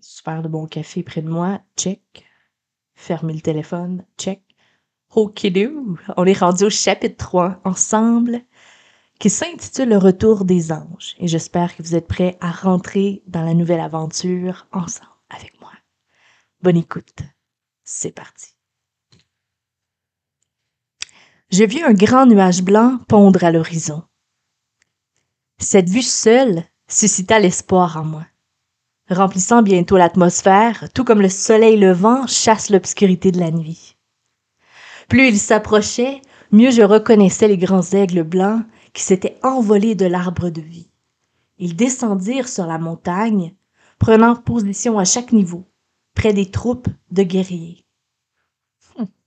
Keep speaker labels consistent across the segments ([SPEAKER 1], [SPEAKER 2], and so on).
[SPEAKER 1] Super de bon café près de moi, check. Fermer le téléphone, check. Okidou! On est rendu au chapitre 3 ensemble, qui s'intitule Le retour des anges. Et j'espère que vous êtes prêts à rentrer dans la nouvelle aventure ensemble avec moi. Bonne écoute. C'est parti. J'ai vu un grand nuage blanc pondre à l'horizon. Cette vue seule suscita l'espoir en moi, remplissant bientôt l'atmosphère, tout comme le soleil levant chasse l'obscurité de la nuit. Plus il s'approchait, mieux je reconnaissais les grands aigles blancs qui s'étaient envolés de l'arbre de vie. Ils descendirent sur la montagne, prenant position à chaque niveau, près des troupes de guerriers.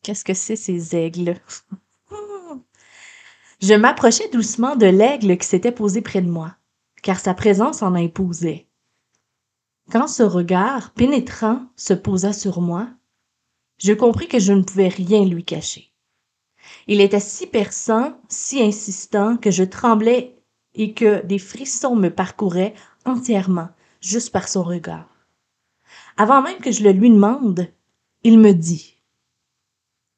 [SPEAKER 1] Qu'est-ce que c'est ces aigles? Je m'approchais doucement de l'aigle qui s'était posé près de moi, car sa présence en imposait. Quand ce regard pénétrant se posa sur moi, je compris que je ne pouvais rien lui cacher. Il était si perçant, si insistant, que je tremblais et que des frissons me parcouraient entièrement, juste par son regard. Avant même que je le lui demande, il me dit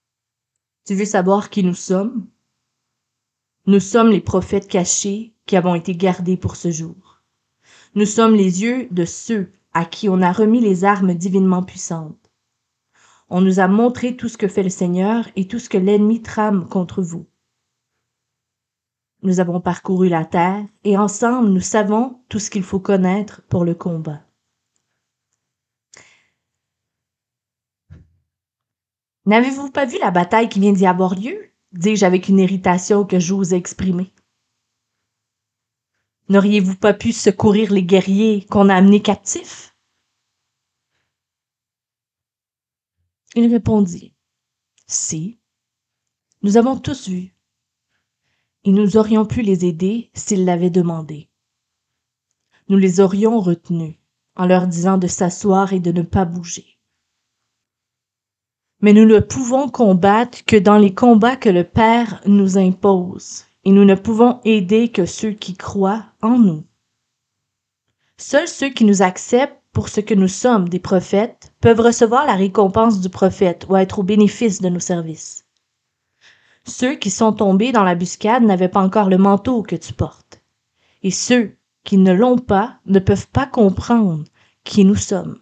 [SPEAKER 1] « Tu veux savoir qui nous sommes? Nous sommes les prophètes cachés qui avons été gardés pour ce jour. Nous sommes les yeux de ceux à qui on a remis les armes divinement puissantes. On nous a montré tout ce que fait le Seigneur et tout ce que l'ennemi trame contre vous. Nous avons parcouru la terre et ensemble nous savons tout ce qu'il faut connaître pour le combat. N'avez-vous pas vu la bataille qui vient d'y avoir lieu? Dis-je avec une irritation que j'ose exprimer. N'auriez-vous pas pu secourir les guerriers qu'on a amenés captifs? Il répondit, si, nous avons tous vu, et nous aurions pu les aider s'ils l'avaient demandé. Nous les aurions retenus en leur disant de s'asseoir et de ne pas bouger. Mais nous ne pouvons combattre que dans les combats que le Père nous impose, et nous ne pouvons aider que ceux qui croient en nous. Seuls ceux qui nous acceptent pour ce que nous sommes, des prophètes, peuvent recevoir la récompense du prophète ou être au bénéfice de nos services. Ceux qui sont tombés dans l'embuscade n'avaient pas encore le manteau que tu portes, et ceux qui ne l'ont pas ne peuvent pas comprendre qui nous sommes.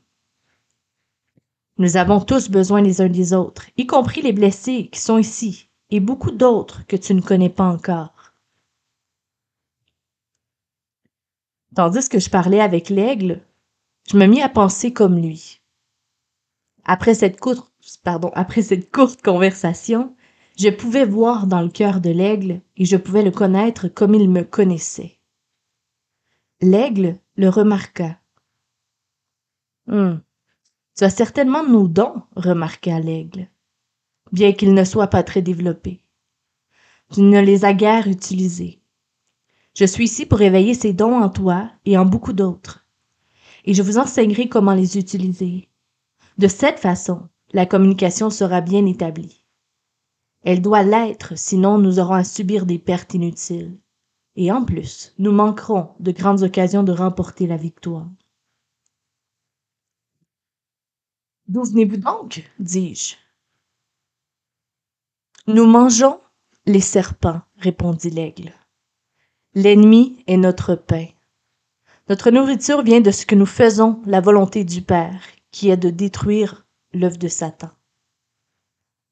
[SPEAKER 1] Nous avons tous besoin les uns des autres, y compris les blessés qui sont ici, et beaucoup d'autres que tu ne connais pas encore. Tandis que je parlais avec l'aigle, je me mis à penser comme lui. Après cette courte conversation, je pouvais voir dans le cœur de l'aigle et je pouvais le connaître comme il me connaissait. L'aigle le remarqua. Tu as certainement nos dons, remarqua l'aigle, bien qu'ils ne soient pas très développés. Tu ne les as guère utilisés. Je suis ici pour éveiller ces dons en toi et en beaucoup d'autres, et je vous enseignerai comment les utiliser. De cette façon, la communication sera bien établie. Elle doit l'être, sinon nous aurons à subir des pertes inutiles. Et en plus, nous manquerons de grandes occasions de remporter la victoire. D'où venez-vous donc? Dis-je. Nous mangeons les serpents, répondit l'aigle. L'ennemi est notre pain. Notre nourriture vient de ce que nous faisons la volonté du Père, qui est de détruire l'œuvre de Satan.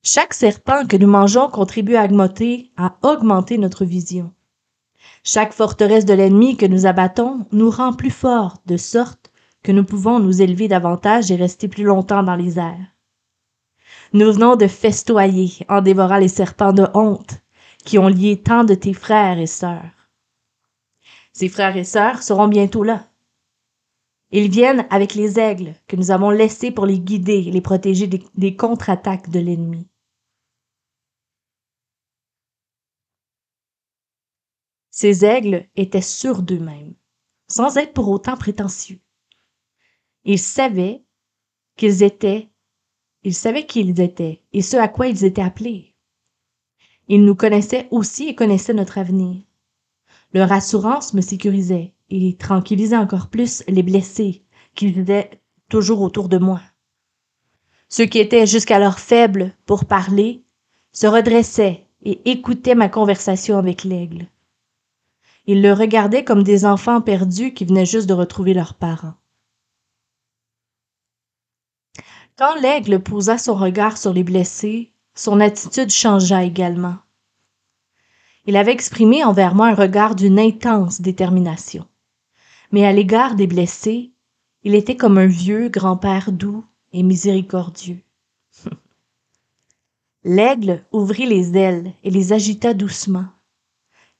[SPEAKER 1] Chaque serpent que nous mangeons contribue à augmenter notre vision. Chaque forteresse de l'ennemi que nous abattons nous rend plus forts, de sorte que nous pouvons nous élever davantage et rester plus longtemps dans les airs. Nous venons de festoyer en dévorant les serpents de honte qui ont lié tant de tes frères et sœurs. Ces frères et sœurs seront bientôt là. Ils viennent avec les aigles que nous avons laissés pour les guider et les protéger des contre-attaques de l'ennemi. Ces aigles étaient sûrs d'eux-mêmes, sans être pour autant prétentieux. Ils savaient qui ils étaient et ce à quoi ils étaient appelés. Ils nous connaissaient aussi et connaissaient notre avenir. Leur assurance me sécurisait et tranquillisait encore plus les blessés qu'ils étaient toujours autour de moi. Ceux qui étaient jusqu'alors faibles pour parler se redressaient et écoutaient ma conversation avec l'aigle. Ils le regardaient comme des enfants perdus qui venaient juste de retrouver leurs parents. Quand l'aigle posa son regard sur les blessés, son attitude changea également. Il avait exprimé envers moi un regard d'une intense détermination. Mais à l'égard des blessés, il était comme un vieux grand-père doux et miséricordieux. L'aigle ouvrit les ailes et les agita doucement,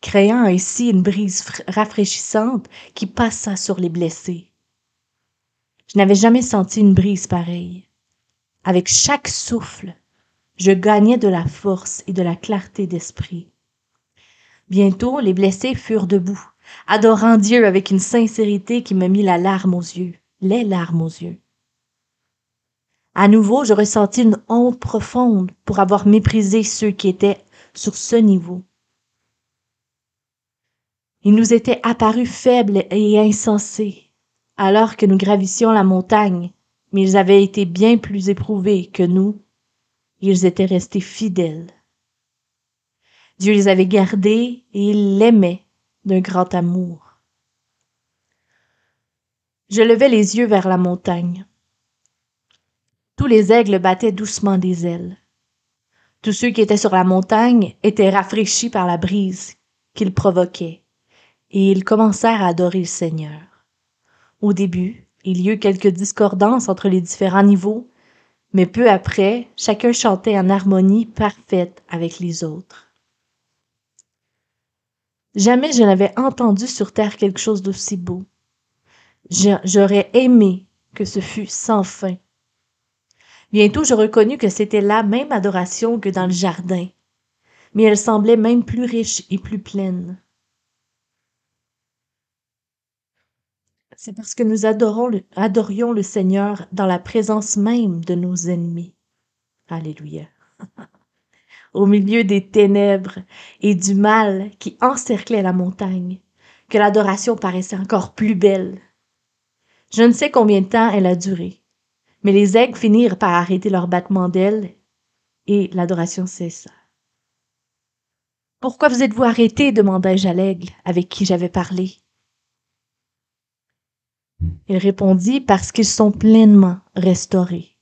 [SPEAKER 1] créant ainsi une brise rafraîchissante qui passa sur les blessés. Je n'avais jamais senti une brise pareille. Avec chaque souffle, je gagnais de la force et de la clarté d'esprit. Bientôt, les blessés furent debout, adorant Dieu avec une sincérité qui me mit les larmes aux yeux. À nouveau, je ressentis une honte profonde pour avoir méprisé ceux qui étaient sur ce niveau. Ils nous étaient apparus faibles et insensés, alors que nous gravissions la montagne, mais ils avaient été bien plus éprouvés que nous. Ils étaient restés fidèles. Dieu les avait gardés et il l'aimait d'un grand amour. Je levai les yeux vers la montagne. Tous les aigles battaient doucement des ailes. Tous ceux qui étaient sur la montagne étaient rafraîchis par la brise qu'ils provoquaient, et ils commencèrent à adorer le Seigneur. Au début, il y eut quelques discordances entre les différents niveaux, mais peu après, chacun chantait en harmonie parfaite avec les autres. Jamais je n'avais entendu sur terre quelque chose d'aussi beau. J'aurais aimé que ce fût sans fin. Bientôt, je reconnus que c'était la même adoration que dans le jardin, mais elle semblait même plus riche et plus pleine. C'est parce que nous adorions le Seigneur dans la présence même de nos ennemis. Alléluia. Au milieu des ténèbres et du mal qui encerclaient la montagne, que l'adoration paraissait encore plus belle. Je ne sais combien de temps elle a duré, mais les aigles finirent par arrêter leur battement d'ailes et l'adoration cessa. « Pourquoi vous êtes-vous arrêtés ?» demandai-je à l'aigle avec qui j'avais parlé. Il répondit « Parce qu'ils sont pleinement restaurés »,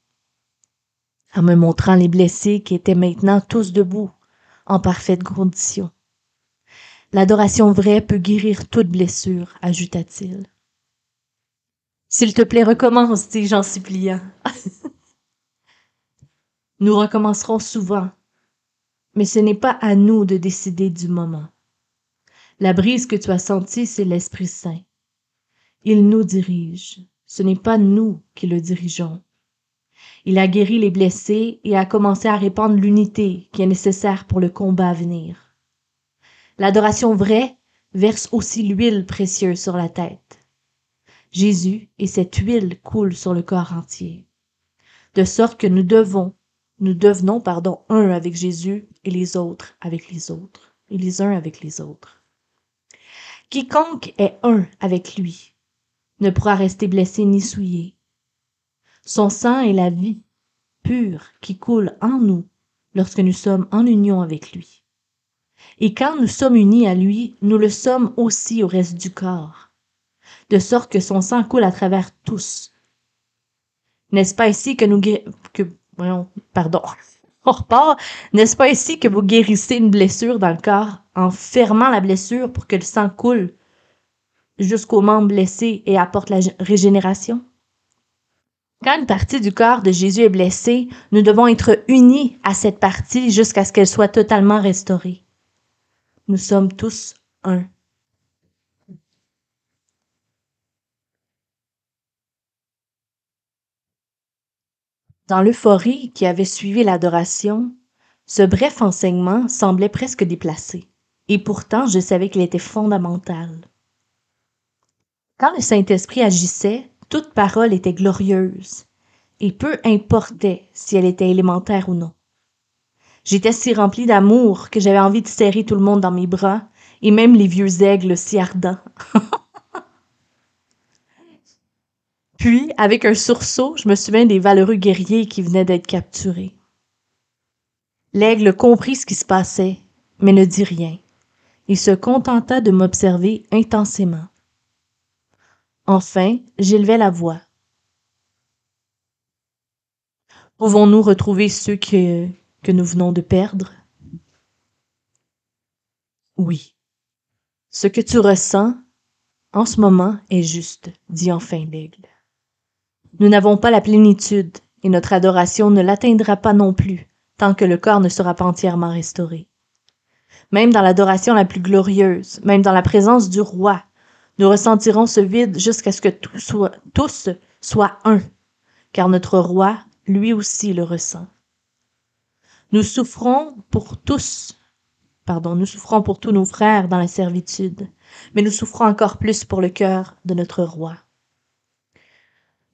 [SPEAKER 1] en me montrant les blessés qui étaient maintenant tous debout, en parfaite condition. « L'adoration vraie peut guérir toute blessure », ajouta-t-il. « S'il te plaît, recommence, dis-je en suppliant. » Nous recommencerons souvent, mais ce n'est pas à nous de décider du moment. La brise que tu as sentie, c'est l'Esprit Saint. Il nous dirige. Ce n'est pas nous qui le dirigeons. Il a guéri les blessés et a commencé à répandre l'unité qui est nécessaire pour le combat à venir. L'adoration vraie verse aussi l'huile précieuse sur la tête. Jésus et cette huile coulent sur le corps entier. De sorte que nous devenons, un avec Jésus et les autres avec les autres, et les uns avec les autres. Quiconque est un avec lui ne pourra rester blessé ni souillé. Son sang est la vie pure qui coule en nous lorsque nous sommes en union avec lui. Et quand nous sommes unis à lui, nous le sommes aussi au reste du corps, de sorte que son sang coule à travers tous. N'est-ce pas ici que on repart. N'est-ce pas ici que vous guérissez une blessure dans le corps en fermant la blessure pour que le sang coule jusqu'aux membres blessés et apporte la régénération? Quand une partie du corps de Jésus est blessée, nous devons être unis à cette partie jusqu'à ce qu'elle soit totalement restaurée. Nous sommes tous un. Dans l'euphorie qui avait suivi l'adoration, ce bref enseignement semblait presque déplacé, et pourtant je savais qu'il était fondamental. Quand le Saint-Esprit agissait, toute parole était glorieuse, et peu importait si elle était élémentaire ou non. J'étais si remplie d'amour que j'avais envie de serrer tout le monde dans mes bras, et même les vieux aigles si ardents. Puis, avec un sursaut, je me souvins des valeureux guerriers qui venaient d'être capturés. L'aigle comprit ce qui se passait, mais ne dit rien. Il se contenta de m'observer intensément. Enfin, j'élevai la voix. Pouvons-nous retrouver ceux que nous venons de perdre? Oui. Ce que tu ressens en ce moment est juste, dit enfin l'aigle. Nous n'avons pas la plénitude, et notre adoration ne l'atteindra pas non plus, tant que le corps ne sera pas entièrement restauré. Même dans l'adoration la plus glorieuse, même dans la présence du roi, nous ressentirons ce vide jusqu'à ce que tous soient un, car notre roi, lui aussi, le ressent. Nous souffrons pour nous souffrons pour tous nos frères dans la servitude, mais nous souffrons encore plus pour le cœur de notre roi.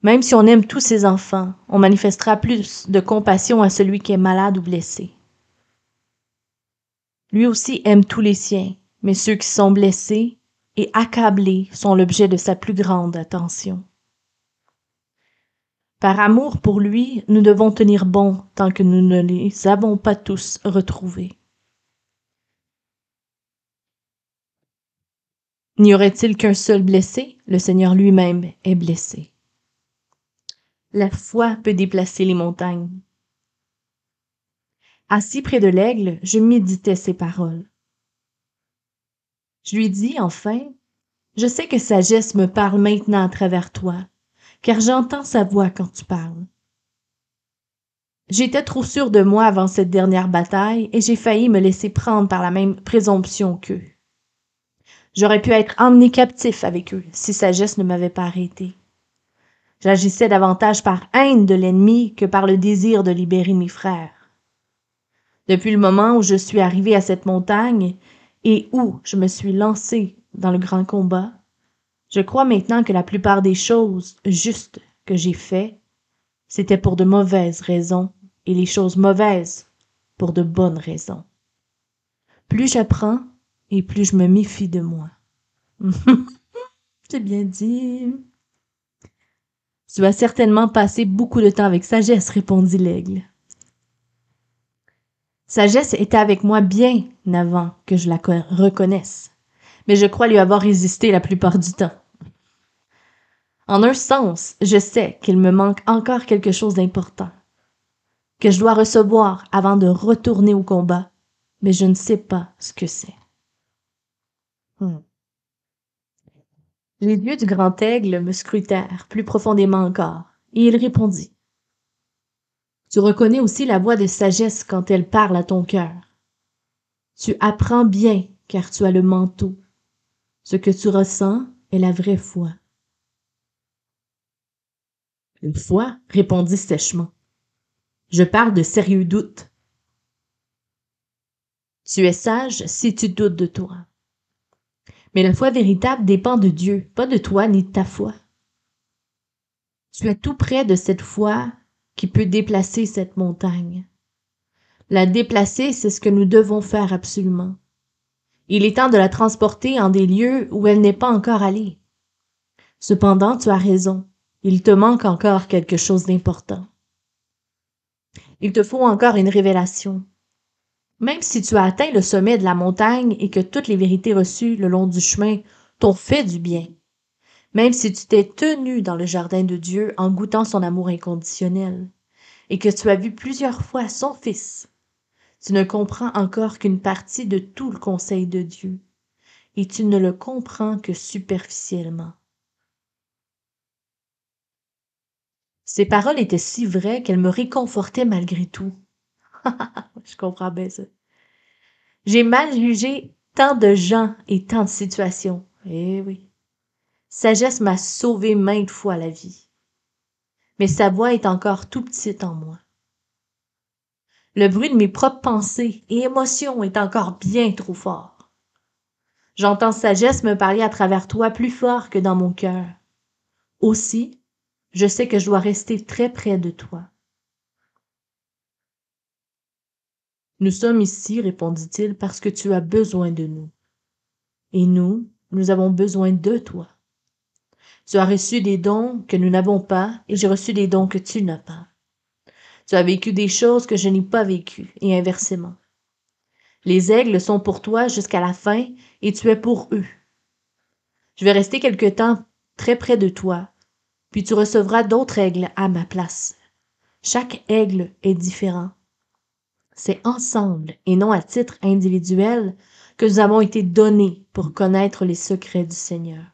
[SPEAKER 1] Même si on aime tous ses enfants, on manifestera plus de compassion à celui qui est malade ou blessé. Lui aussi aime tous les siens, mais ceux qui sont blessés et accablés sont l'objet de sa plus grande attention. Par amour pour lui, nous devons tenir bon tant que nous ne les avons pas tous retrouvés. N'y aurait-il qu'un seul blessé? Le Seigneur lui-même est blessé. La foi peut déplacer les montagnes. Assis près de l'aigle, je méditais ces paroles. Je lui dis enfin, je sais que sagesse me parle maintenant à travers toi, car j'entends sa voix quand tu parles. J'étais trop sûre de moi avant cette dernière bataille et j'ai failli me laisser prendre par la même présomption qu'eux. J'aurais pu être emmené captif avec eux si sagesse ne m'avait pas arrêté. J'agissais davantage par haine de l'ennemi que par le désir de libérer mes frères. Depuis le moment où je suis arrivé à cette montagne et où je me suis lancé dans le grand combat, je crois maintenant que la plupart des choses justes que j'ai faites, c'était pour de mauvaises raisons, et les choses mauvaises pour de bonnes raisons. Plus j'apprends, et plus je me méfie de moi. C'est bien dit. Tu as certainement passé beaucoup de temps avec sagesse, répondit l'aigle. Sagesse était avec moi bien avant que je la reconnaisse, mais je crois lui avoir résisté la plupart du temps. En un sens, je sais qu'il me manque encore quelque chose d'important, que je dois recevoir avant de retourner au combat, mais je ne sais pas ce que c'est. Les yeux du grand aigle me scrutèrent plus profondément encore, et il répondit. Tu reconnais aussi la voix de sagesse quand elle parle à ton cœur. Tu apprends bien, car tu as le manteau. Ce que tu ressens est la vraie foi. Une foi, répondit sèchement. Je parle de sérieux doutes. Tu es sage si tu doutes de toi. Mais la foi véritable dépend de Dieu, pas de toi ni de ta foi. Tu es tout près de cette foi qui peut déplacer cette montagne. La déplacer, c'est ce que nous devons faire absolument. Il est temps de la transporter en des lieux où elle n'est pas encore allée. Cependant, tu as raison. Il te manque encore quelque chose d'important. Il te faut encore une révélation. Même si tu as atteint le sommet de la montagne et que toutes les vérités reçues le long du chemin t'ont fait du bien, même si tu t'es tenu dans le jardin de Dieu en goûtant son amour inconditionnel, et que tu as vu plusieurs fois son Fils, tu ne comprends encore qu'une partie de tout le conseil de Dieu, et tu ne le comprends que superficiellement. Ces paroles étaient si vraies qu'elles me réconfortaient malgré tout. Je comprends bien ça. J'ai mal jugé tant de gens et tant de situations. Eh oui. Sagesse m'a sauvé maintes fois la vie. Mais sa voix est encore tout petite en moi. Le bruit de mes propres pensées et émotions est encore bien trop fort. J'entends sagesse me parler à travers toi plus fort que dans mon cœur. Aussi, je sais que je dois rester très près de toi. Nous sommes ici, répondit-il, parce que tu as besoin de nous. Et nous avons besoin de toi. Tu as reçu des dons que nous n'avons pas et j'ai reçu des dons que tu n'as pas. Tu as vécu des choses que je n'ai pas vécues et inversement. Les aigles sont pour toi jusqu'à la fin et tu es pour eux. Je vais rester quelque temps très près de toi, puis tu recevras d'autres aigles à ma place. Chaque aigle est différent. C'est ensemble et non à titre individuel que nous avons été donnés pour connaître les secrets du Seigneur.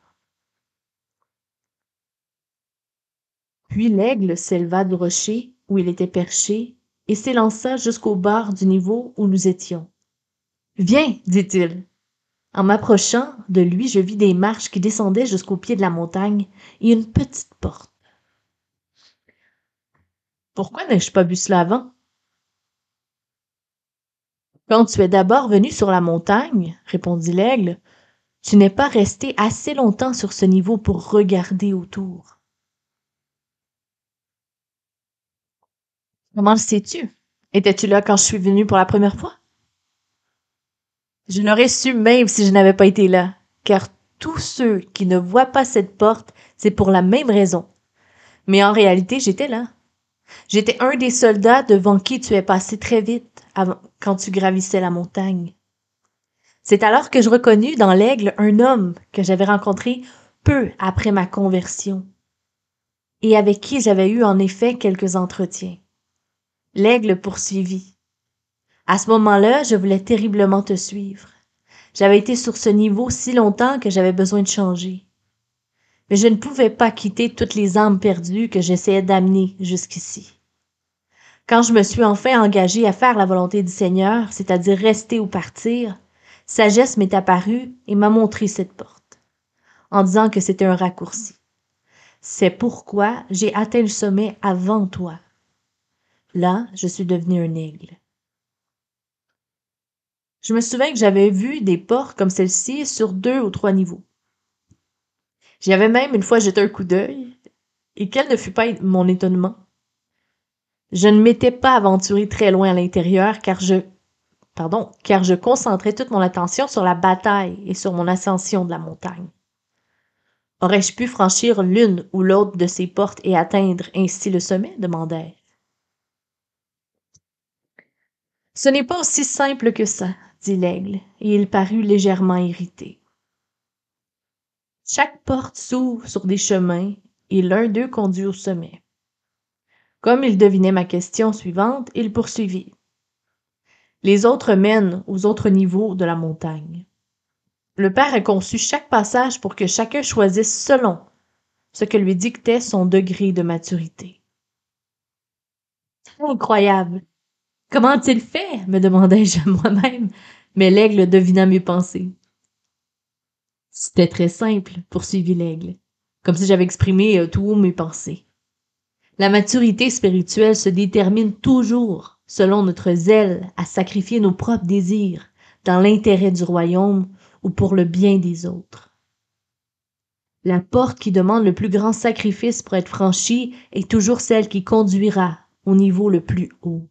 [SPEAKER 1] Puis l'aigle s'éleva du rocher où il était perché et s'élança jusqu'au bord du niveau où nous étions. Viens, dit-il. En m'approchant de lui, je vis des marches qui descendaient jusqu'au pied de la montagne et une petite porte. Pourquoi n'ai-je pas vu cela avant? Quand tu es d'abord venu sur la montagne, répondit l'aigle, tu n'es pas resté assez longtemps sur ce niveau pour regarder autour. Comment le sais-tu? Étais-tu là quand je suis venu pour la première fois? Je l'aurais su même si je n'avais pas été là, car tous ceux qui ne voient pas cette porte, c'est pour la même raison. Mais en réalité, j'étais là. J'étais un des soldats devant qui tu es passé très vite quand tu gravissais la montagne. C'est alors que je reconnus dans l'aigle un homme que j'avais rencontré peu après ma conversion et avec qui j'avais eu en effet quelques entretiens. L'aigle poursuivit. À ce moment-là, je voulais terriblement te suivre. J'avais été sur ce niveau si longtemps que j'avais besoin de changer. Mais je ne pouvais pas quitter toutes les âmes perdues que j'essayais d'amener jusqu'ici. Quand je me suis enfin engagée à faire la volonté du Seigneur, c'est-à-dire rester ou partir, sagesse m'est apparue et m'a montré cette porte, en disant que c'était un raccourci. C'est pourquoi j'ai atteint le sommet avant toi. Là, je suis devenu un aigle. Je me souviens que j'avais vu des portes comme celle-ci sur 2 ou 3 niveaux. J'y avais même une fois jeté un coup d'œil, et quel ne fut pas mon étonnement. Je ne m'étais pas aventuré très loin à l'intérieur car je concentrais toute mon attention sur la bataille et sur mon ascension de la montagne. Aurais-je pu franchir l'une ou l'autre de ces portes et atteindre ainsi le sommet? Demandai-je. Ce n'est pas aussi simple que ça, dit l'aigle, et il parut légèrement irrité. Chaque porte s'ouvre sur des chemins et l'un d'eux conduit au sommet. Comme il devinait ma question suivante, il poursuivit. Les autres mènent aux autres niveaux de la montagne. Le Père a conçu chaque passage pour que chacun choisisse selon ce que lui dictait son degré de maturité. Incroyable! Comment a-t-il fait? Me demandai-je à moi-même, mais l'aigle devina mes pensées. C'était très simple, poursuivit l'aigle, comme si j'avais exprimé tout haut mes pensées. La maturité spirituelle se détermine toujours selon notre zèle à sacrifier nos propres désirs dans l'intérêt du royaume ou pour le bien des autres. La porte qui demande le plus grand sacrifice pour être franchie est toujours celle qui conduira au niveau le plus haut.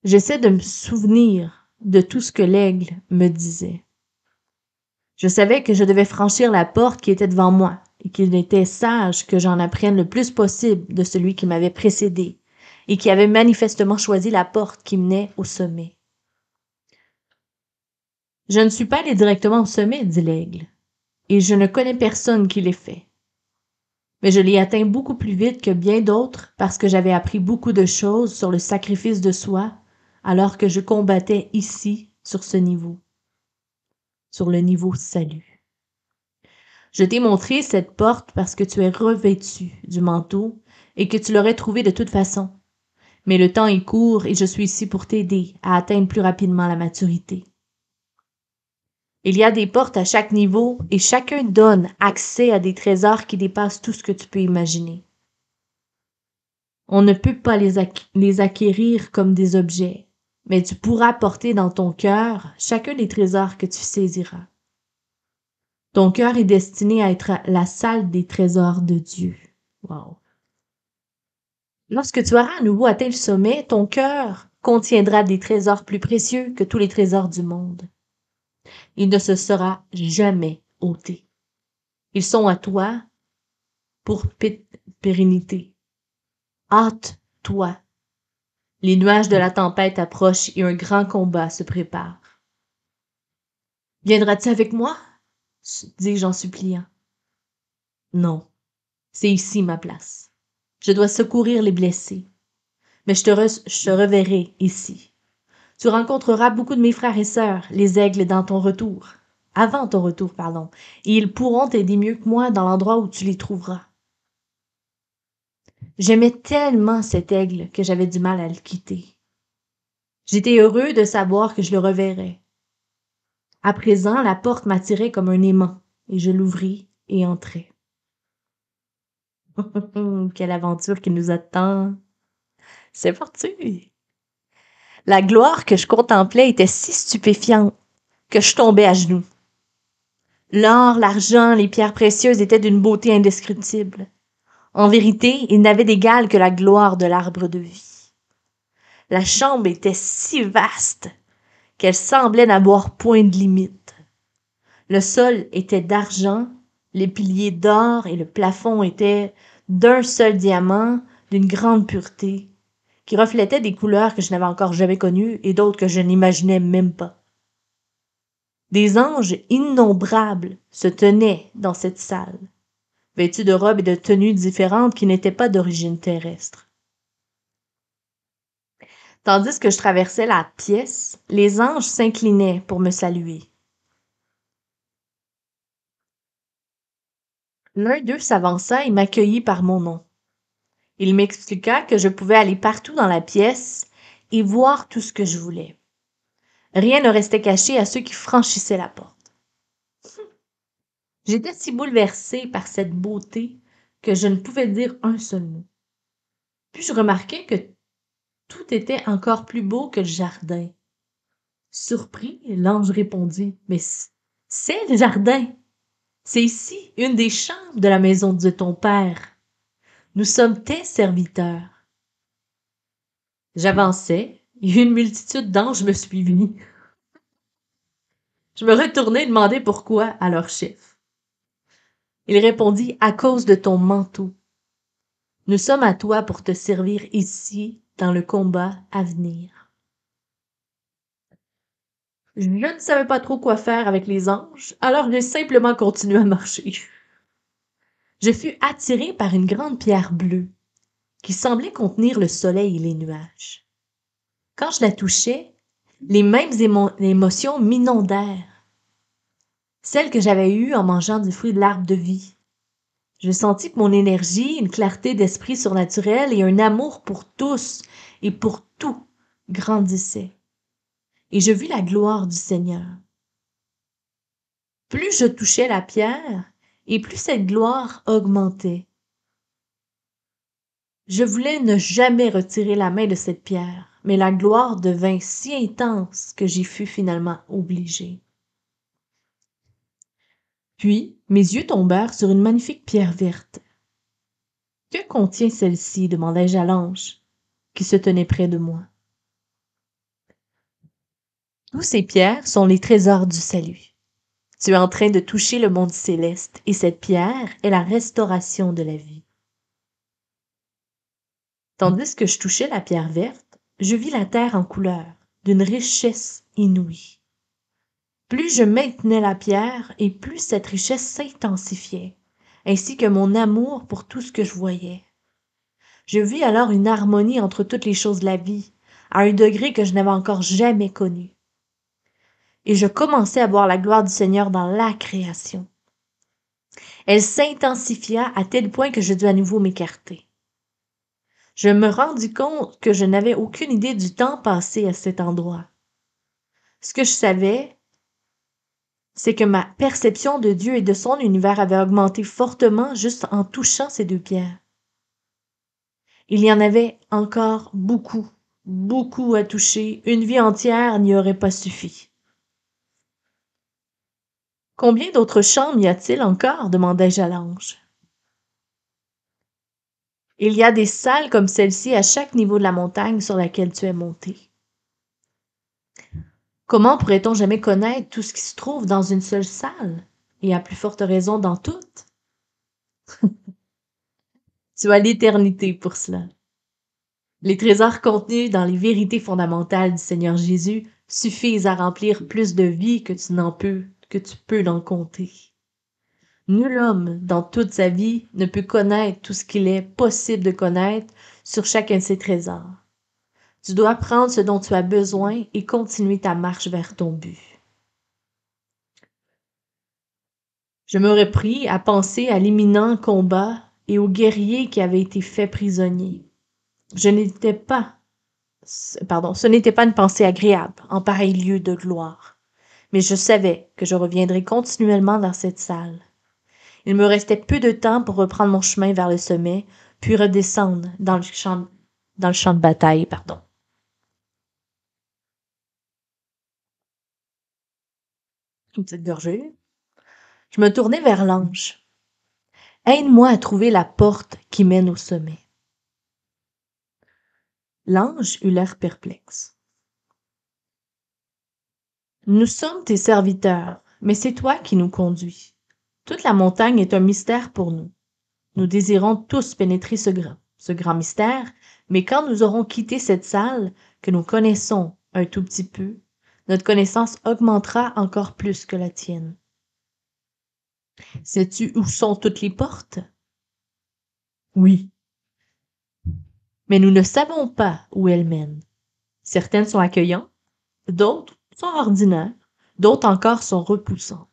[SPEAKER 1] J'essaie de me souvenir de tout ce que l'aigle me disait. Je savais que je devais franchir la porte qui était devant moi et qu'il était sage que j'en apprenne le plus possible de celui qui m'avait précédé et qui avait manifestement choisi la porte qui menait au sommet. Je ne suis pas allé directement au sommet, dit l'aigle, et je ne connais personne qui l'ait fait. Mais je l'ai atteint beaucoup plus vite que bien d'autres parce que j'avais appris beaucoup de choses sur le sacrifice de soi alors que je combattais ici, sur ce niveau, sur le niveau salut. Je t'ai montré cette porte parce que tu es revêtu du manteau et que tu l'aurais trouvé de toute façon. Mais le temps est court et je suis ici pour t'aider à atteindre plus rapidement la maturité. Il y a des portes à chaque niveau et chacun donne accès à des trésors qui dépassent tout ce que tu peux imaginer. On ne peut pas les acquérir comme des objets, mais tu pourras porter dans ton cœur chacun des trésors que tu saisiras. Ton cœur est destiné à être la salle des trésors de Dieu. Wow. Lorsque tu auras à nouveau atteint le sommet, ton cœur contiendra des trésors plus précieux que tous les trésors du monde. Il ne se sera jamais ôté. Ils sont à toi pour pérennité. Hâte-toi. Les nuages de la tempête approchent et un grand combat se prépare. Viendras-tu avec moi? Dis-je en suppliant. Non, c'est ici ma place. Je dois secourir les blessés. Mais je te reverrai ici. Tu rencontreras beaucoup de mes frères et sœurs, les aigles, dans ton retour. Avant ton retour, pardon. Et ils pourront t'aider mieux que moi dans l'endroit où tu les trouveras. J'aimais tellement cet aigle que j'avais du mal à le quitter. J'étais heureux de savoir que je le reverrais. À présent, la porte m'attirait comme un aimant, et je l'ouvris et entrai. Quelle aventure qui nous attend! C'est parti! La gloire que je contemplais était si stupéfiante que je tombais à genoux. L'or, l'argent, les pierres précieuses étaient d'une beauté indescriptible. En vérité, il n'avait d'égal que la gloire de l'arbre de vie. La chambre était si vaste qu'elle semblait n'avoir point de limite. Le sol était d'argent, les piliers d'or et le plafond était d'un seul diamant, d'une grande pureté, qui reflétait des couleurs que je n'avais encore jamais connues et d'autres que je n'imaginais même pas. Des anges innombrables se tenaient dans cette salle, vêtus de robes et de tenues différentes qui n'étaient pas d'origine terrestre. Tandis que je traversais la pièce, les anges s'inclinaient pour me saluer. L'un d'eux s'avança et m'accueillit par mon nom. Il m'expliqua que je pouvais aller partout dans la pièce et voir tout ce que je voulais. Rien ne restait caché à ceux qui franchissaient la porte. J'étais si bouleversée par cette beauté que je ne pouvais dire un seul mot. Puis je remarquai que tout était encore plus beau que le jardin. Surpris, l'ange répondit, « Mais c'est le jardin! C'est ici une des chambres de la maison de ton père. Nous sommes tes serviteurs. » J'avançai, et une multitude d'anges me suivit. Je me retournai et demandai pourquoi à leur chef. Il répondit, « À cause de ton manteau. Nous sommes à toi pour te servir ici dans le combat à venir. » Je ne savais pas trop quoi faire avec les anges, alors j'ai simplement continué à marcher. Je fus attiré par une grande pierre bleue qui semblait contenir le soleil et les nuages. Quand je la touchais, les mêmes émotions m'inondèrent, celles que j'avais eues en mangeant du fruit de l'arbre de vie. Je sentis que mon énergie, une clarté d'esprit surnaturelle et un amour pour tous et pour tout grandissaient. Et je vis la gloire du Seigneur. Plus je touchais la pierre, et plus cette gloire augmentait. Je voulais ne jamais retirer la main de cette pierre, mais la gloire devint si intense que j'y fus finalement obligée. Puis, mes yeux tombèrent sur une magnifique pierre verte. « Que contient celle-ci » demandai-je à l'ange, qui se tenait près de moi. « Tous ces pierres sont les trésors du salut. Tu es en train de toucher le monde céleste, et cette pierre est la restauration de la vie. » Tandis que je touchais la pierre verte, je vis la terre en couleur, d'une richesse inouïe. Plus je maintenais la pierre, et plus cette richesse s'intensifiait, ainsi que mon amour pour tout ce que je voyais. Je vis alors une harmonie entre toutes les choses de la vie, à un degré que je n'avais encore jamais connu. Et je commençai à voir la gloire du Seigneur dans la création. Elle s'intensifia à tel point que je dus à nouveau m'écarter. Je me rendis compte que je n'avais aucune idée du temps passé à cet endroit. Ce que je savais, c'est que ma perception de Dieu et de son univers avait augmenté fortement juste en touchant ces deux pierres. Il y en avait encore beaucoup, beaucoup à toucher. Une vie entière n'y aurait pas suffi. « Combien d'autres chambres y a-t-il encore » demandai-je à l'ange. « Il y a des salles comme celle-ci à chaque niveau de la montagne sur laquelle tu es monté. » Comment pourrait-on jamais connaître tout ce qui se trouve dans une seule salle? et à plus forte raison dans toutes. Tu as l'éternité pour cela. Les trésors contenus dans les vérités fondamentales du Seigneur Jésus suffisent à remplir plus de vie que tu peux n'en compter. Nul homme, dans toute sa vie, ne peut connaître tout ce qu'il est possible de connaître sur chacun de ces trésors. Tu dois prendre ce dont tu as besoin et continuer ta marche vers ton but. Je m'aurais pris à penser à l'imminent combat et aux guerriers qui avaient été faits prisonniers. Ce n'était pas une pensée agréable en pareil lieu de gloire. Mais je savais que je reviendrais continuellement dans cette salle. Il me restait peu de temps pour reprendre mon chemin vers le sommet, puis redescendre dans le champ de bataille, pardon. Une petite gorgée. Je me tournai vers l'ange. Aide-moi à trouver la porte qui mène au sommet. L'ange eut l'air perplexe. Nous sommes tes serviteurs, mais c'est toi qui nous conduis. Toute la montagne est un mystère pour nous. Nous désirons tous pénétrer ce grand mystère, mais quand nous aurons quitté cette salle, que nous connaissons un tout petit peu, notre connaissance augmentera encore plus que la tienne. Sais-tu où sont toutes les portes? Oui. Mais nous ne savons pas où elles mènent. Certaines sont accueillantes, d'autres sont ordinaires, d'autres encore sont repoussantes.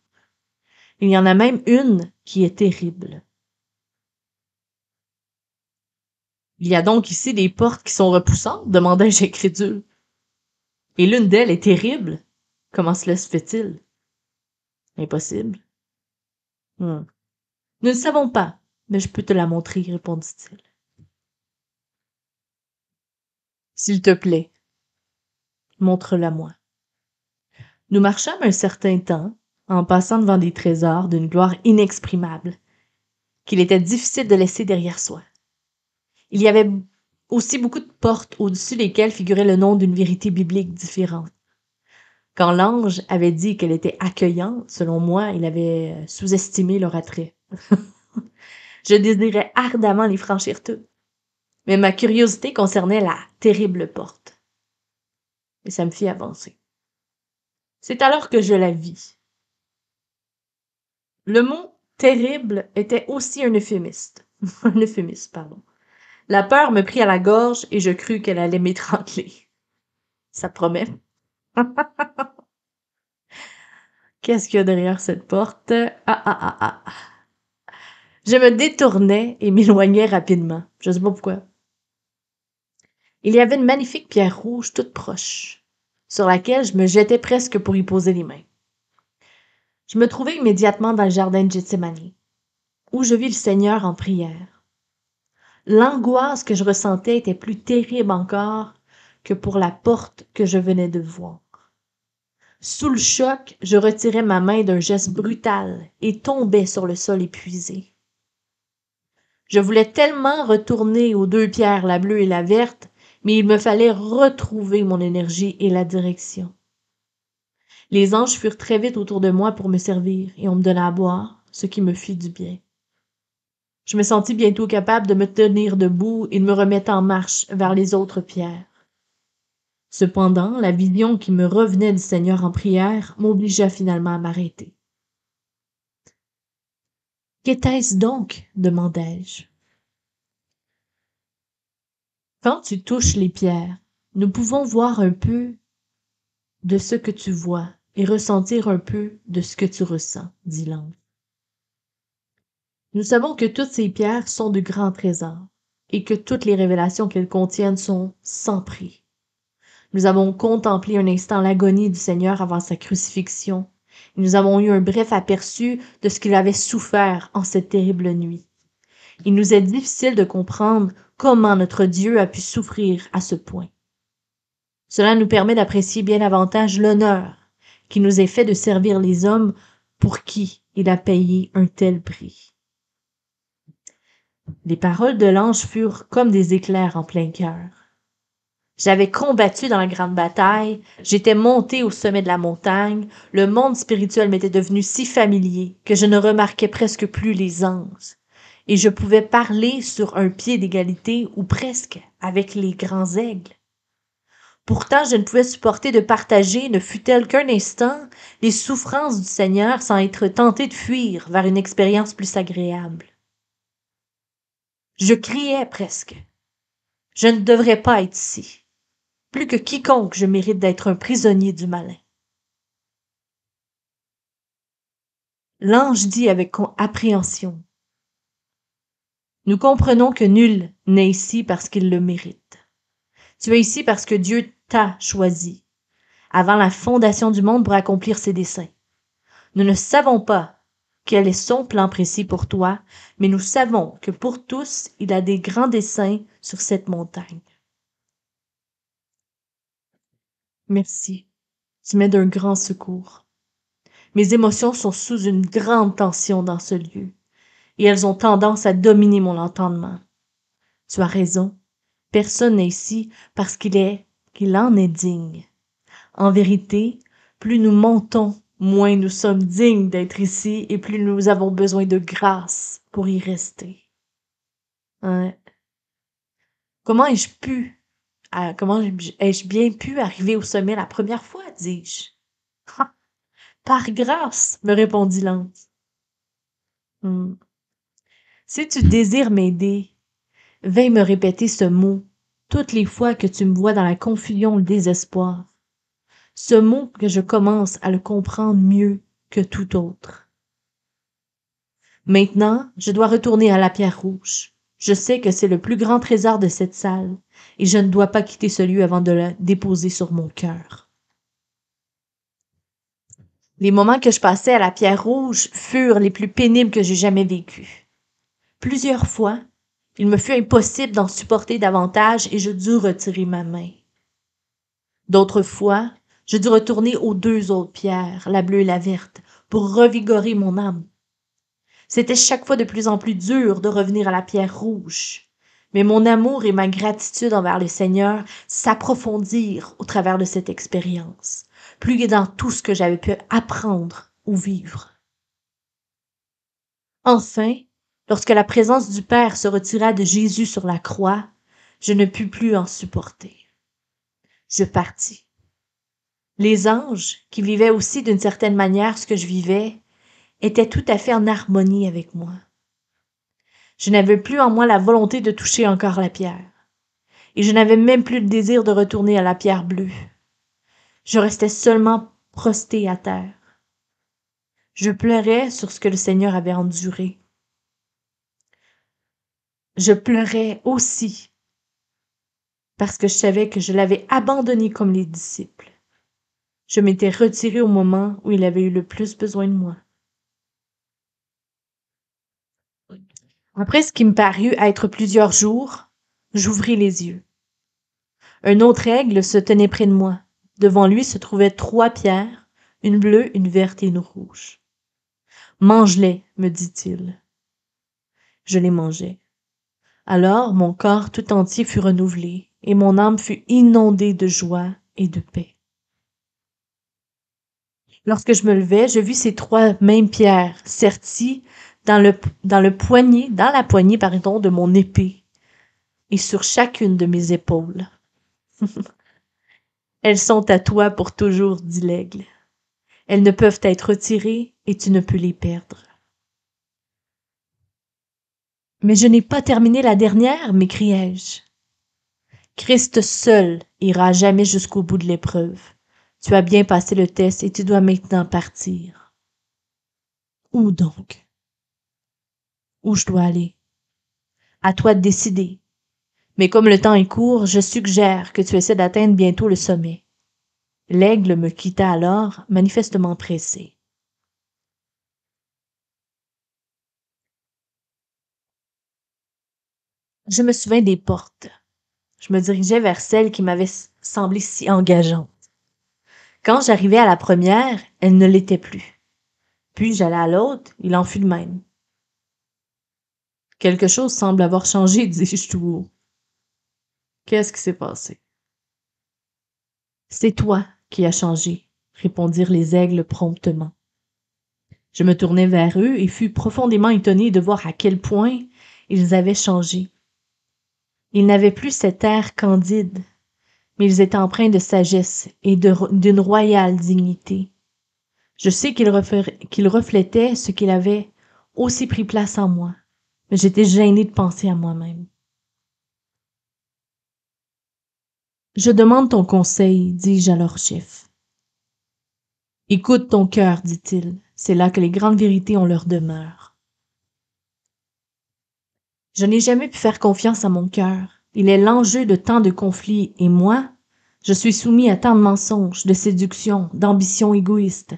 [SPEAKER 1] Il y en a même une qui est terrible. Il y a donc ici des portes qui sont repoussantes? Demandai-je incrédule. Et l'une d'elles est terrible. Comment cela se fait-il? Impossible. Nous ne savons pas, mais je peux te la montrer, répondit-il. S'il te plaît, montre-la-moi. Nous marchâmes un certain temps, en passant devant des trésors d'une gloire inexprimable, qu'il était difficile de laisser derrière soi. Il y avait aussi beaucoup de portes au-dessus desquelles figurait le nom d'une vérité biblique différente. Quand l'ange avait dit qu'elle était accueillante, selon moi, il avait sous-estimé leur attrait. Je désirais ardemment les franchir toutes. Mais ma curiosité concernait la terrible porte. Et ça me fit avancer. C'est alors que je la vis. Le mot terrible était aussi un euphémisme. Un euphémisme, pardon. La peur me prit à la gorge et je crus qu'elle allait m'étrangler. Ça promet. Qu'est-ce qu'il y a derrière cette porte? Ah. Je me détournai et m'éloignai rapidement. Je sais pas pourquoi. Il y avait une magnifique pierre rouge toute proche, sur laquelle je me jetais presque pour y poser les mains. Je me trouvai immédiatement dans le jardin de Gethsémani, où je vis le Seigneur en prière. L'angoisse que je ressentais était plus terrible encore que pour la porte que je venais de voir. Sous le choc, je retirai ma main d'un geste brutal et tombai sur le sol épuisé. Je voulais tellement retourner aux deux pierres, la bleue et la verte, mais il me fallait retrouver mon énergie et la direction. Les anges furent très vite autour de moi pour me servir, et on me donna à boire, ce qui me fit du bien. Je me sentis bientôt capable de me tenir debout et de me remettre en marche vers les autres pierres. Cependant, la vision qui me revenait du Seigneur en prière m'obligea finalement à m'arrêter. « Qu'était-ce donc? » demandai-je. Quand tu touches les pierres, nous pouvons voir un peu de ce que tu vois et ressentir un peu de ce que tu ressens, dit l'ange. Nous savons que toutes ces pierres sont de grands trésors et que toutes les révélations qu'elles contiennent sont sans prix. Nous avons contemplé un instant l'agonie du Seigneur avant sa crucifixion et nous avons eu un bref aperçu de ce qu'il avait souffert en cette terrible nuit. Il nous est difficile de comprendre comment notre Dieu a pu souffrir à ce point. Cela nous permet d'apprécier bien davantage l'honneur qui nous est fait de servir les hommes pour qui il a payé un tel prix. Les paroles de l'ange furent comme des éclairs en plein cœur. J'avais combattu dans la grande bataille, j'étais monté au sommet de la montagne, le monde spirituel m'était devenu si familier que je ne remarquais presque plus les anges, et je pouvais parler sur un pied d'égalité ou presque avec les grands aigles. Pourtant, je ne pouvais supporter de partager, ne fût-elle qu'un instant, les souffrances du Seigneur sans être tenté de fuir vers une expérience plus agréable. Je criais presque. Je ne devrais pas être ici. Plus que quiconque, je mérite d'être un prisonnier du malin. L'ange dit avec appréhension. Nous comprenons que nul n'est ici parce qu'il le mérite. Tu es ici parce que Dieu t'a choisi, avant la fondation du monde pour accomplir ses desseins. Nous ne savons pas quel est son plan précis pour toi, mais nous savons que pour tous, il a des grands desseins sur cette montagne. Merci. Tu m'es d'un grand secours. Mes émotions sont sous une grande tension dans ce lieu, et elles ont tendance à dominer mon entendement. Tu as raison. Personne n'est ici parce qu'il en est digne. En vérité, plus nous montons, moins nous sommes dignes d'être ici et plus nous avons besoin de grâce pour y rester. Ouais. Comment ai-je bien pu arriver au sommet la première fois, dis-je? Ah, par grâce, me répondit l'ange. Si tu désires m'aider, veuille me répéter ce mot toutes les fois que tu me vois dans la confusion ou le désespoir. Ce mot que je commence à le comprendre mieux que tout autre. Maintenant, je dois retourner à la pierre rouge. Je sais que c'est le plus grand trésor de cette salle, et je ne dois pas quitter ce lieu avant de le déposer sur mon cœur. Les moments que je passais à la pierre rouge furent les plus pénibles que j'ai jamais vécus. Plusieurs fois, il me fut impossible d'en supporter davantage et je dus retirer ma main. D'autres fois, je dus retourner aux deux autres pierres, la bleue et la verte, pour revigorer mon âme. C'était chaque fois de plus en plus dur de revenir à la pierre rouge. Mais mon amour et ma gratitude envers le Seigneur s'approfondirent au travers de cette expérience, plus que dans tout ce que j'avais pu apprendre ou vivre. Enfin, lorsque la présence du Père se retira de Jésus sur la croix, je ne pus plus en supporter. Je partis. Les anges, qui vivaient aussi d'une certaine manière ce que je vivais, étaient tout à fait en harmonie avec moi. Je n'avais plus en moi la volonté de toucher encore la pierre, et je n'avais même plus le désir de retourner à la pierre bleue. Je restais seulement prostré à terre. Je pleurais sur ce que le Seigneur avait enduré. Je pleurais aussi parce que je savais que je l'avais abandonné comme les disciples. Je m'étais retiré au moment où il avait eu le plus besoin de moi. Après ce qui me parut être plusieurs jours, j'ouvris les yeux. Un autre aigle se tenait près de moi. Devant lui se trouvaient 3 pierres, une bleue, une verte et une rouge. Mange-les, me dit-il. Je les mangeai. Alors mon corps tout entier fut renouvelé, et mon âme fut inondée de joie et de paix. Lorsque je me levai, je vis ces 3 mêmes pierres serties dans la poignée, de mon épée, et sur chacune de mes épaules. Elles sont à toi pour toujours, dit l'aigle. Elles ne peuvent être retirées et tu ne peux les perdre. Mais je n'ai pas terminé la dernière, m'écriai-je. Christ seul ira jamais jusqu'au bout de l'épreuve. Tu as bien passé le test et tu dois maintenant partir. Où donc? Où je dois aller? À toi de décider. Mais comme le temps est court, je suggère que tu essaies d'atteindre bientôt le sommet. L'aigle me quitta alors, manifestement pressé. Je me souvins des portes. Je me dirigeais vers celle qui m'avait semblé si engageante. Quand j'arrivai à la première, elle ne l'était plus. Puis j'allai à l'autre, il en fut de même. Quelque chose semble avoir changé, dis-je tout haut. Qu'est-ce qui s'est passé? C'est toi qui as changé, répondirent les aigles promptement. Je me tournai vers eux et fus profondément étonné de voir à quel point ils avaient changé. Ils n'avaient plus cet air candide, mais ils étaient empreints de sagesse et d'une royale dignité. Je sais qu'ils reflétaient ce qu'il avait aussi pris place en moi, mais j'étais gêné de penser à moi-même. Je demande ton conseil, dis-je à leur chef. Écoute ton cœur, dit-il, c'est là que les grandes vérités ont leur demeure. Je n'ai jamais pu faire confiance à mon cœur. Il est l'enjeu de tant de conflits, et moi, je suis soumis à tant de mensonges, de séductions, d'ambitions égoïstes.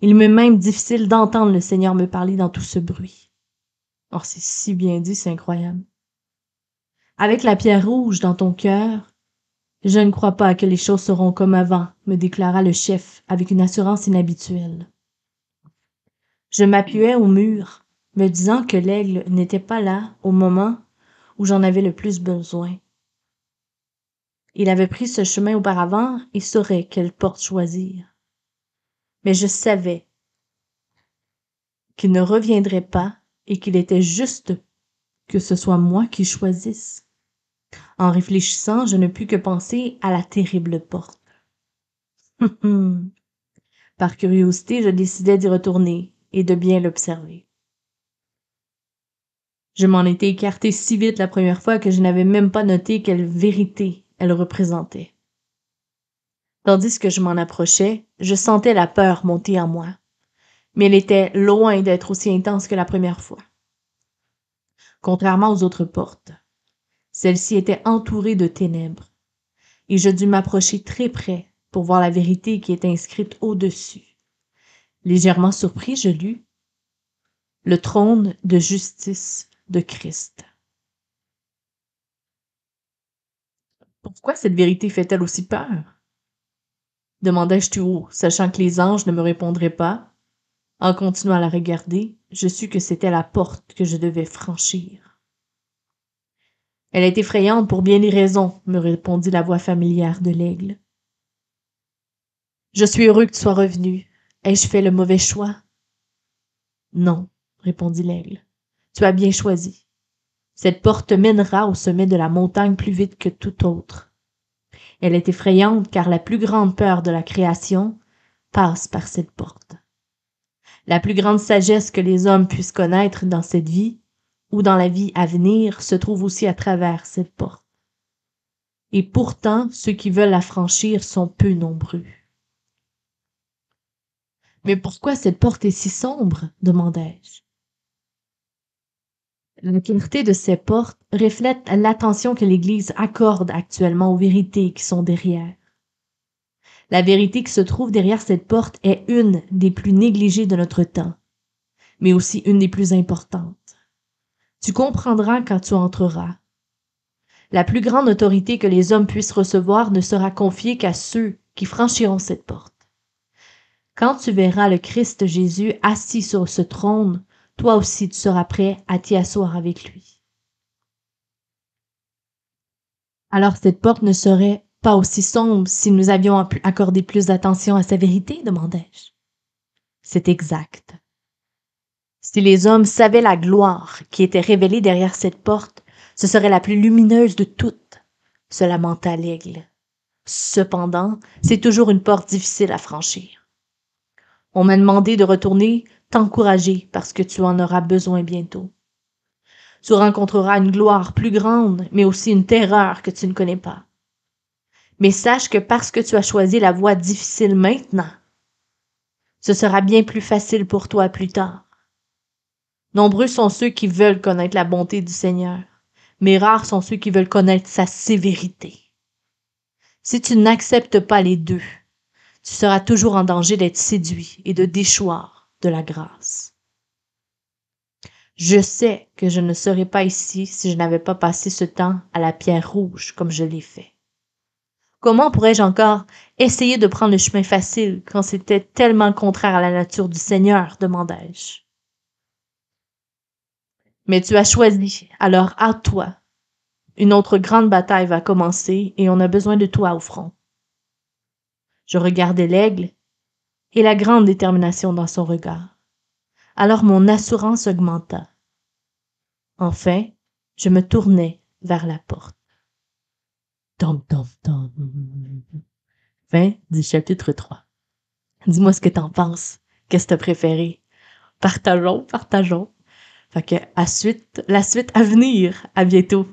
[SPEAKER 1] Il m'est même difficile d'entendre le Seigneur me parler dans tout ce bruit. Oh, c'est si bien dit, c'est incroyable. Avec la pierre rouge dans ton cœur, je ne crois pas que les choses seront comme avant, me déclara le chef avec une assurance inhabituelle. Je m'appuyais au mur, me disant que l'aigle n'était pas là au moment où j'en avais le plus besoin. Il avait pris ce chemin auparavant et saurait quelle porte choisir. Mais je savais qu'il ne reviendrait pas et qu'il était juste que ce soit moi qui choisisse. En réfléchissant, je ne pus que penser à la terrible porte. Par curiosité, je décidai d'y retourner et de bien l'observer. Je m'en étais écarté si vite la première fois que je n'avais même pas noté quelle vérité elle représentait. Tandis que je m'en approchais, je sentais la peur monter en moi, mais elle était loin d'être aussi intense que la première fois. Contrairement aux autres portes, celle-ci était entourée de ténèbres, et je dus m'approcher très près pour voir la vérité qui était inscrite au-dessus. Légèrement surpris, je lus « Le trône de justice de Christ ». Pourquoi cette vérité fait-elle aussi peur? Demandai-je tout haut, sachant que les anges ne me répondraient pas. En continuant à la regarder, je sus que c'était la porte que je devais franchir. Elle est effrayante pour bien des raisons, me répondit la voix familière de l'aigle. Je suis heureux que tu sois revenu. Ai-je fait le mauvais choix? Non, répondit l'aigle. Tu as bien choisi. Cette porte mènera au sommet de la montagne plus vite que toute autre. Elle est effrayante car la plus grande peur de la création passe par cette porte. La plus grande sagesse que les hommes puissent connaître dans cette vie ou dans la vie à venir se trouve aussi à travers cette porte. Et pourtant, ceux qui veulent la franchir sont peu nombreux. Mais pourquoi cette porte est si sombre? Demandai-je. La clarté de ces portes reflète l'attention que l'Église accorde actuellement aux vérités qui sont derrière. La vérité qui se trouve derrière cette porte est une des plus négligées de notre temps, mais aussi une des plus importantes. Tu comprendras quand tu entreras. La plus grande autorité que les hommes puissent recevoir ne sera confiée qu'à ceux qui franchiront cette porte. Quand tu verras le Christ Jésus assis sur ce trône, toi aussi tu seras prêt à t'y asseoir avec lui. Alors cette porte ne serait pas aussi sombre si nous avions accordé plus d'attention à sa vérité, demandai-je. C'est exact. Si les hommes savaient la gloire qui était révélée derrière cette porte, ce serait la plus lumineuse de toutes, se lamenta l'aigle. Cependant, c'est toujours une porte difficile à franchir. On m'a demandé de retourner t'encourager parce que tu en auras besoin bientôt. Tu rencontreras une gloire plus grande, mais aussi une terreur que tu ne connais pas. Mais sache que parce que tu as choisi la voie difficile maintenant, ce sera bien plus facile pour toi plus tard. Nombreux sont ceux qui veulent connaître la bonté du Seigneur, mais rares sont ceux qui veulent connaître sa sévérité. Si tu n'acceptes pas les deux, tu seras toujours en danger d'être séduit et de déchoir de la grâce. Je sais que je ne serais pas ici si je n'avais pas passé ce temps à la pierre rouge comme je l'ai fait. Comment pourrais-je encore essayer de prendre le chemin facile quand c'était tellement contraire à la nature du Seigneur, demandai-je. Mais tu as choisi, alors hâte-toi. Une autre grande bataille va commencer et on a besoin de toi au front. Je regardais l'aigle et la grande détermination dans son regard. Alors mon assurance augmenta. Enfin, je me tournai vers la porte. Tom, tom, tom. Fin du chapitre 3. Dis-moi ce que t'en penses. Qu'est-ce que t'as préféré? Partageons. Fait que la suite à venir. À bientôt.